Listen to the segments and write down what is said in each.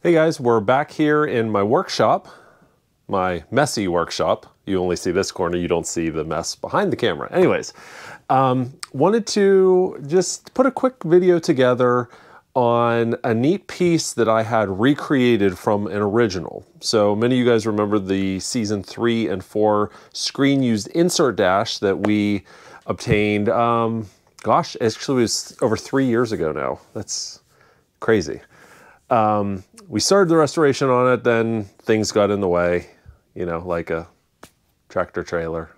Hey guys, we're back here in my workshop, my messy workshop. You only see this corner, you don't see the mess behind the camera. Anyways, wanted to just put a quick video together on a neat piece that I had recreated from an original. So many of you guys remember the season 3 and 4 screen used insert dash that we obtained, gosh, actually it was over 3 years ago now. That's crazy. We started the restoration on it, then things got in the way, you know, like a tractor trailer.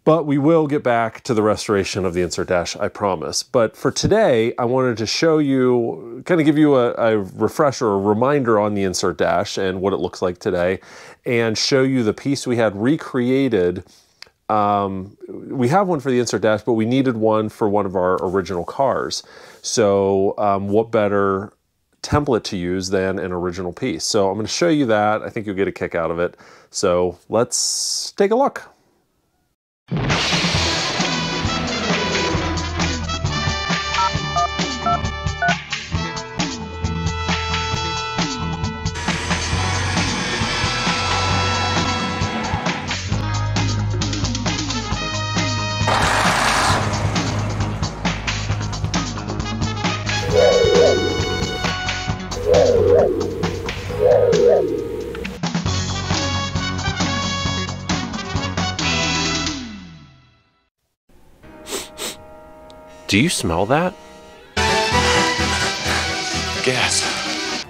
But we will get back to the restoration of the insert dash, I promise. But for today, I wanted to show you, kind of give you a refresher, a reminder on the insert dash and what it looks like today, and show you the piece we had recreated. We have one for the insert dash, but we needed one for one of our original cars. So what better template to use than an original piece? So I'm going to show you that. I think you'll get a kick out of it. So let's take a look. Do you smell that? Gas.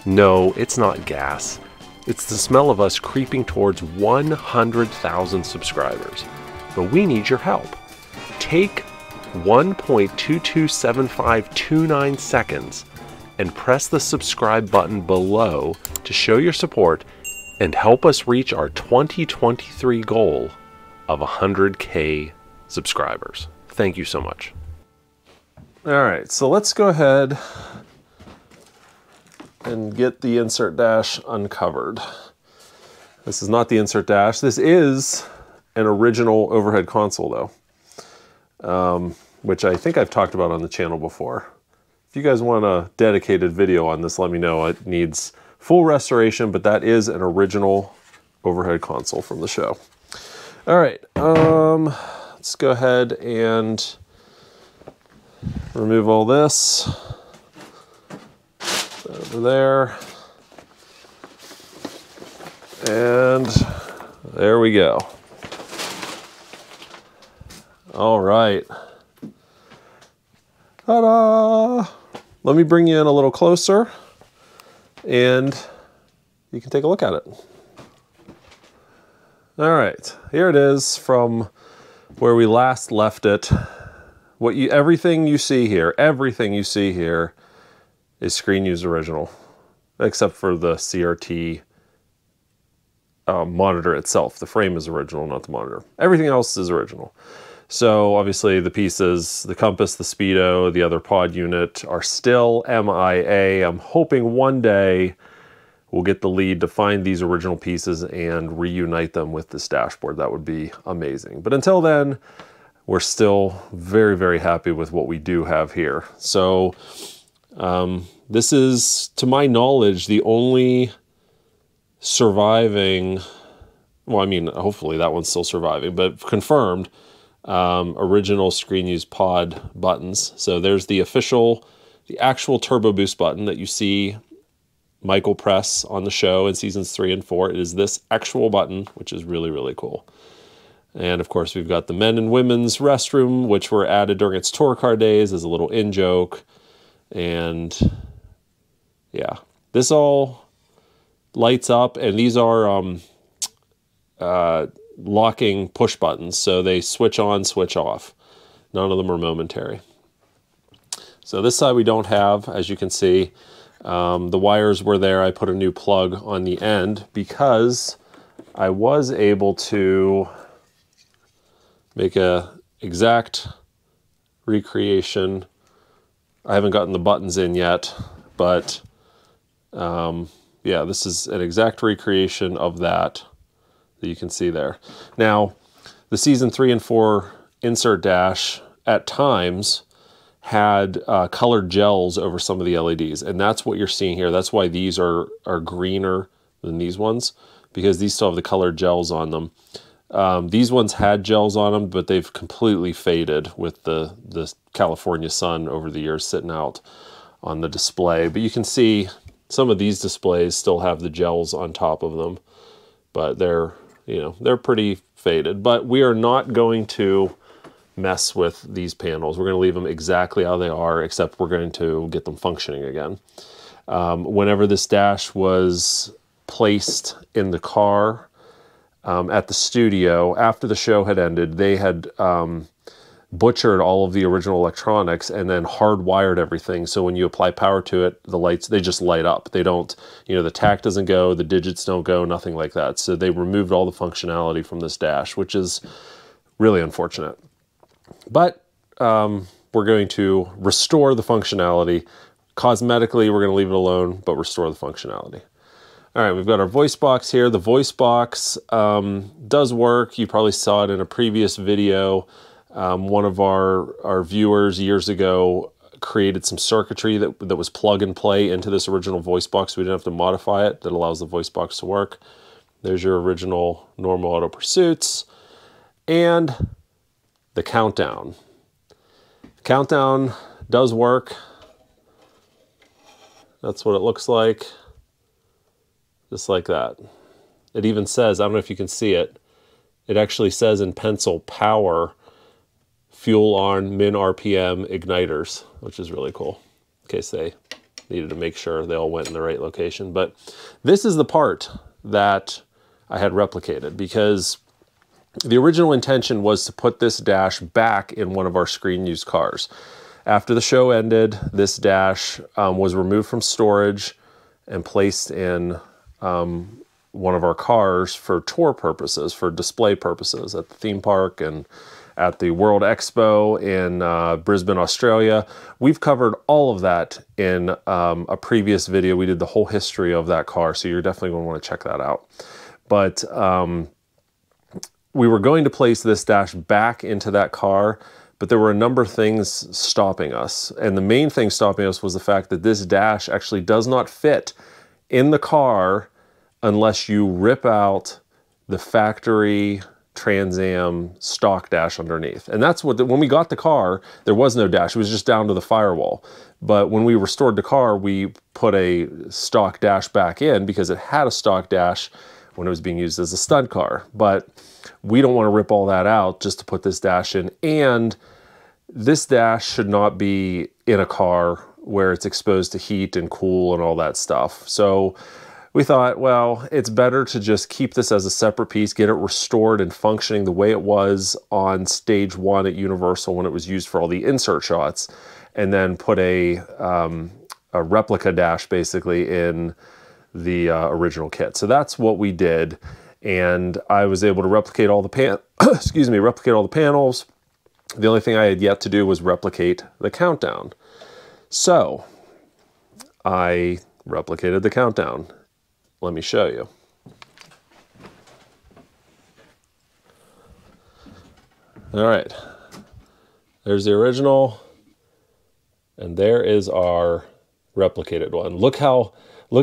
No, it's not gas. It's the smell of us creeping towards 100,000 subscribers. But we need your help. Take 1.227529 seconds and press the subscribe button below to show your support and help us reach our 2023 goal of 100K subscribers. Thank you so much. All right, so let's go ahead and get the insert dash uncovered. This is not the insert dash. This is an original overhead console though, which I think I've talked about on the channel before. If you guys want a dedicated video on this, let me know. It needs full restoration, but that is an original overhead console from the show. All right, let's go ahead and remove all this over there, and there we go. All right, ta-da! Let me bring you in a little closer and you can take a look at it. All right, here it is from where we last left it. Everything you see here is Screen Used Original, except for the CRT monitor itself. The frame is original, not the monitor. Everything else is original. So obviously the pieces, the compass, the speedo, the other pod unit are still MIA. I'm hoping one day we'll get the lead to find these original pieces and reunite them with this dashboard. That would be amazing. But until then, we're still very, very happy with what we do have here. So this is, to my knowledge, the only surviving, well, I mean, hopefully that one's still surviving, but confirmed, original Screen Used pod buttons. So there's the actual Turbo Boost button that you see Michael press on the show in seasons 3 and 4. It is this actual button, which is really, really cool. And of course, we've got the men and women's restroom, which were added during its tour car days as a little in-joke. And yeah, this all lights up, and these are locking push buttons. So they switch on, switch off. None of them are momentary. So this side we don't have, as you can see. The wires were there. I put a new plug on the end because I was able to make a exact recreation. I haven't gotten the buttons in yet, but yeah, this is an exact recreation of that you can see there. Now, the season 3 and 4 insert dash at times had colored gels over some of the LEDs, and that's what you're seeing here. That's why these are greener than these ones, because these still have the colored gels on them. These ones had gels on them, but they've completely faded with the California sun over the years sitting out on the display. But you can see some of these displays still have the gels on top of them, but they're, you know, they're pretty faded. But we are not going to mess with these panels. We're going to leave them exactly how they are, except we're going to get them functioning again. Whenever this dash was placed in the car at the studio, after the show had ended, they had butchered all of the original electronics and then hardwired everything. So when you apply power to it, the lights, they just light up. They don't, you know, the tack doesn't go, the digits don't go, nothing like that. So they removed all the functionality from this dash, which is really unfortunate. But we're going to restore the functionality. Cosmetically, we're going to leave it alone, but restore the functionality. All right, we've got our voice box here. The voice box does work. You probably saw it in a previous video. One of our viewers years ago created some circuitry that was plug and play into this original voice box. We didn't have to modify it. That allows the voice box to work. There's your original normal auto pursuits. And the countdown. The countdown does work. That's what it looks like. Just like that. It even says, I don't know if you can see it, it actually says in pencil, power, fuel on, min RPM, igniters, which is really cool, in case they needed to make sure they all went in the right location. But this is the part that I had replicated, because the original intention was to put this dash back in one of our screen used cars. After the show ended, this dash was removed from storage and placed in one of our cars for tour purposes, for display purposes at the theme park and at the World Expo in Brisbane, Australia. We've covered all of that in a previous video. We did the whole history of that car, so you're definitely going to want to check that out. But we were going to place this dash back into that car, but there were a number of things stopping us. And the main thing stopping us was the fact that this dash actually does not fit in the car unless you rip out the factory Trans Am stock dash underneath. And that's what, when we got the car, there was no dash. It was just down to the firewall. But when we restored the car, we put a stock dash back in because it had a stock dash when it was being used as a stunt car. But we don't want to rip all that out just to put this dash in. And this dash should not be in a car where it's exposed to heat and cool and all that stuff. So we thought, well, it's better to just keep this as a separate piece, get it restored and functioning the way it was on stage 1 at Universal when it was used for all the insert shots, and then put a replica dash basically in the original kit. So that's what we did. And I was able to replicate all the replicate all the panels. The only thing I had yet to do was replicate the countdown. So I replicated the countdown. Let me show you. All right, there's the original, and there is our replicated one. Look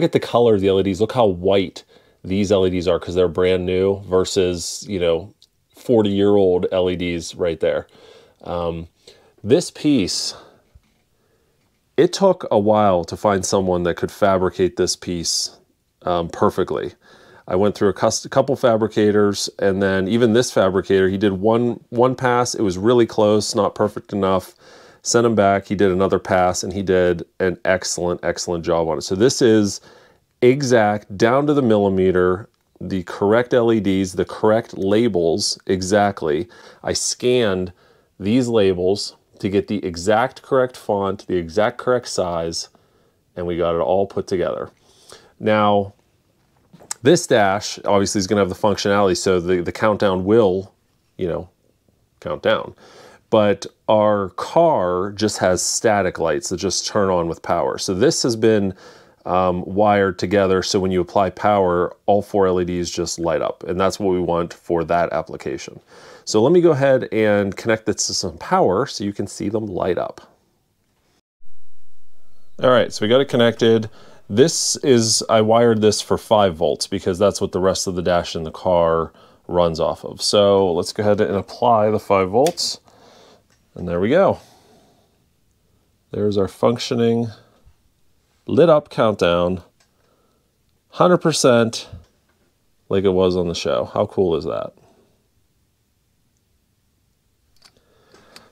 at the color of the LEDs. Look how white these LEDs are because they're brand new versus, you know, 40-year-old LEDs right there. This piece, it took a while to find someone that could fabricate this piece perfectly. I went through a couple fabricators, and then even this fabricator, he did one pass. It was really close, not perfect enough. Sent him back. He did another pass, and he did an excellent job on it. So this is exact, down to the millimeter, the correct LEDs, the correct labels exactly. I scanned these labels to get the exact correct font, the exact correct size, and we got it all put together. Now, this dash obviously is going to have the functionality, so the countdown will, you know, count down. But our car just has static lights that just turn on with power. So this has been wired together, so when you apply power, all 4 LEDs just light up, and that's what we want for that application. So let me go ahead and connect this to some power so you can see them light up. All right, so we got it connected. I wired this for 5 volts because that's what the rest of the dash in the car runs off of. So let's go ahead and apply the 5 volts. And there we go. There's our functioning lit up countdown, 100% like it was on the show. How cool is that?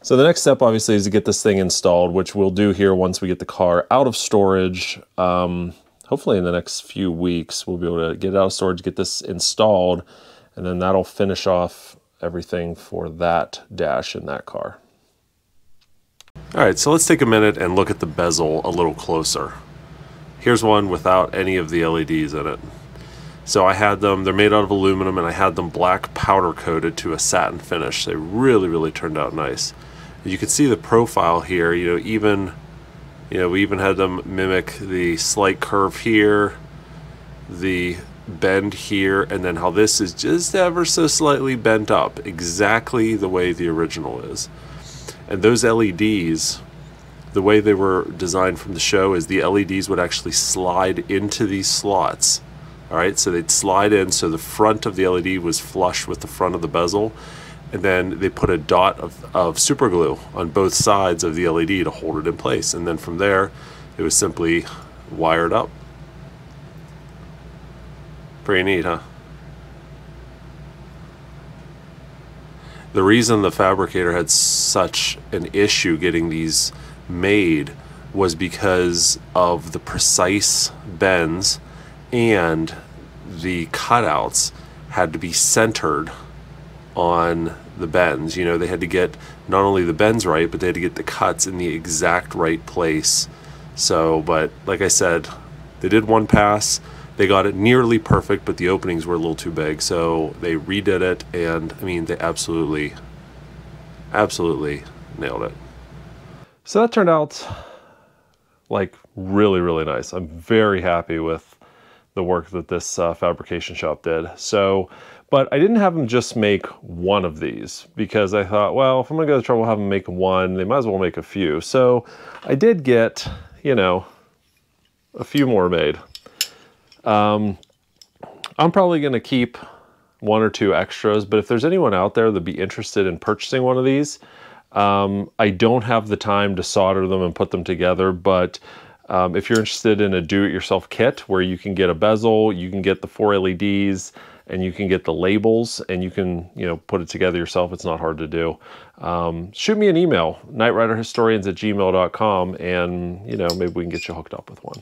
So the next step obviously is to get this thing installed, which we'll do here once we get the car out of storage. Hopefully in the next few weeks, we'll be able to get it out of storage, get this installed, and then that'll finish off everything for that dash in that car. All right, so let's take a minute and look at the bezel a little closer. Here's one without any of the LEDs in it. So I had them, they're made out of aluminum, and I had them black powder coated to a satin finish. They really, really turned out nice. You can see the profile here, we even had them mimic the slight curve here, the bend here, and then how this is just ever so slightly bent up, exactly the way the original is. And those LEDs, the way they were designed from the show is the LEDs would actually slide into these slots. All right, so they'd slide in, so the front of the LED was flush with the front of the bezel, and then they put a dot of super glue on both sides of the LED to hold it in place. And then from there, it was simply wired up. Pretty neat, huh? The reason the fabricator had such an issue getting these made was because of the precise bends, and the cutouts had to be centered on the bends. They had to get not only the bends right, but they had to get the cuts in the exact right place. So, but like I said, they did one pass, they got it nearly perfect, but the openings were a little too big, so they redid it, and I mean, they absolutely nailed it. So that turned out like really, really nice. I'm very happy with the work that this fabrication shop did. So, but I didn't have them just make one of these because I thought, well, if I'm gonna go to the trouble of having them make one, they might as well make a few. So I did get, a few more made. I'm probably gonna keep 1 or 2 extras, but if there's anyone out there that'd be interested in purchasing one of these, I don't have the time to solder them and put them together, but if you're interested in a do-it-yourself kit where you can get a bezel, you can get the 4 LEDs, and you can get the labels, and you can, put it together yourself. It's not hard to do. Shoot me an email, nightriderhistorians@gmail.com, and, maybe we can get you hooked up with one.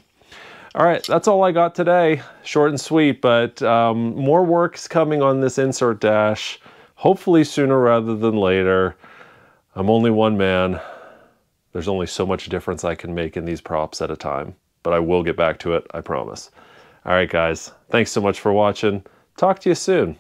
All right, that's all I got today. Short and sweet, but more work's coming on this insert dash, hopefully sooner rather than later. I'm only one man. There's only so much difference I can make in these props at a time, but I will get back to it, I promise. All right, guys, thanks so much for watching. Talk to you soon.